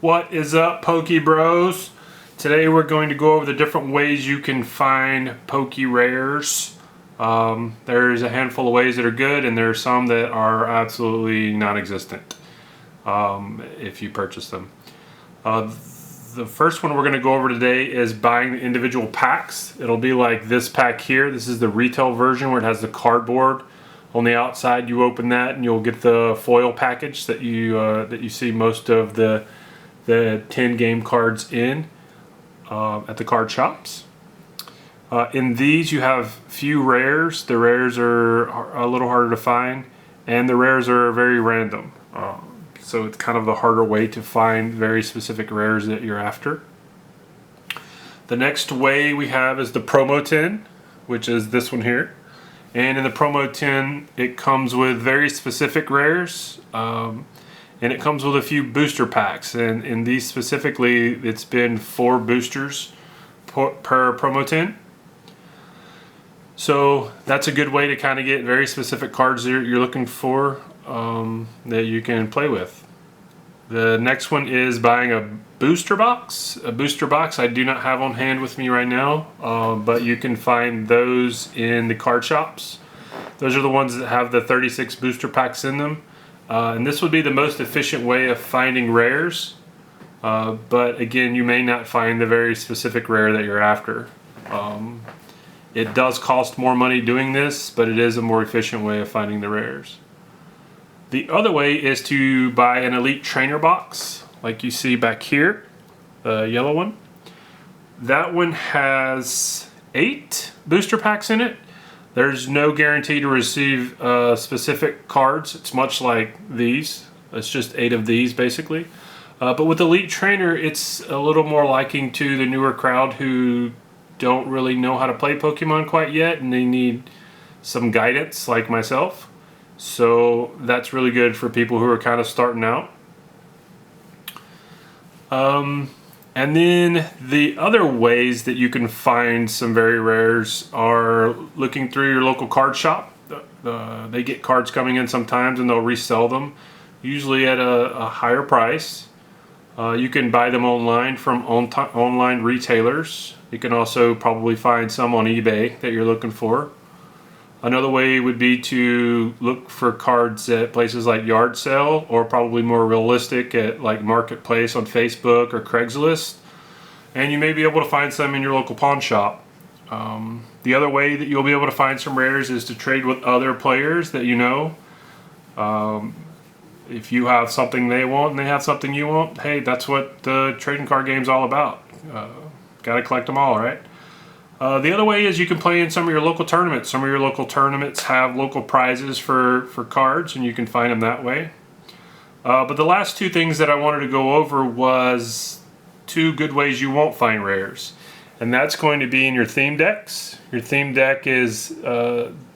What is up, Poke Bros? Today we're going to go over the different ways you can find Poke Rares. There's a handful of ways that are good, and there are some that are absolutely non-existent if you purchase them. The first one we're going to go over today is buying the individual packs. It'll be like this pack here. This is the retail version where it has the cardboard on the outside. You open that and you'll get the foil package that you see most of the 10 game cards in at the card shops. In these you have few rares. The rares are a little harder to find, and the rares are very random. So it's kind of the harder way to find very specific rares that you're after. The next way we have is the promo tin, which is this one here. And in the promo tin, it comes with very specific rares. And it comes with a few booster packs, and in these specifically it's been 4 boosters per promo tin. So that's a good way to kind of get very specific cards that you're looking for that you can play with. The next one is buying a booster box. A booster box I do not have on hand with me right now, but you can find those in the card shops. Those are the ones that have the 36 booster packs in them. And this would be the most efficient way of finding rares, but again, you may not find the very specific rare that you're after. It does cost more money doing this, but it is a more efficient way of finding the rares. The other way is to buy an Elite Trainer box, like you see back here, the yellow one. That one has 8 booster packs in it. There's no guarantee to receive specific cards. It's much like these. It's just 8 of these basically. But with Elite Trainer, it's a little more liking to the newer crowd who don't really know how to play Pokemon quite yet, and they need some guidance like myself. So that's really good for people who are kind of starting out. And then the other ways that you can find some very rares are looking through your local card shop. They get cards coming in sometimes and they'll resell them, usually at a higher price. You can buy them online from online retailers. You can also probably find some on eBay that you're looking for. Another way would be to look for cards at places like Yard Sale, or probably more realistic at like Marketplace on Facebook or Craigslist. And you may be able to find some in your local pawn shop. The other way that you'll be able to find some rares is to trade with other players that you know. If you have something they want and they have something you want, hey, that's what the trading card game's all about. Gotta collect them all, right? The other way is you can play in some of your local tournaments. Some of your local tournaments have local prizes for cards, and you can find them that way. But the last 2 things that I wanted to go over was 2 good ways you won't find rares. And that's going to be in your theme decks. Your theme deck is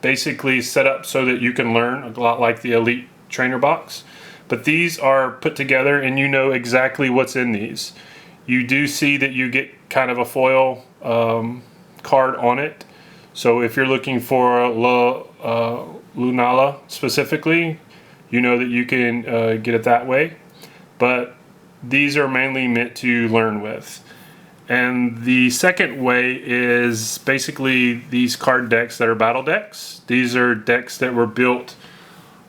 basically set up so that you can learn, a lot like the Elite Trainer box. But these are put together and you know exactly what's in these. You do see that you get kind of a foil card on it. So if you're looking for Lunala specifically, you know that you can get it that way. But these are mainly meant to learn with. And the second way is basically these card decks that are battle decks. These are decks that were built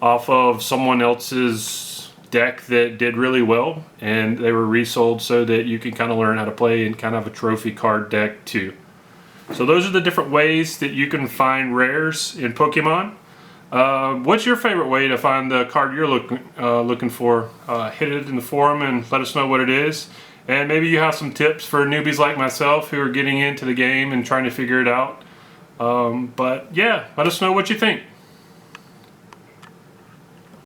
off of someone else's deck that did really well, and they were resold so that you can kind of learn how to play in kind of a trophy card deck too. So those are the different ways that you can find rares in Pokemon. What's your favorite way to find the card you're looking for? Hit it in the forum and let us know what it is. And maybe you have some tips for newbies like myself who are getting into the game and trying to figure it out. But yeah, let us know what you think.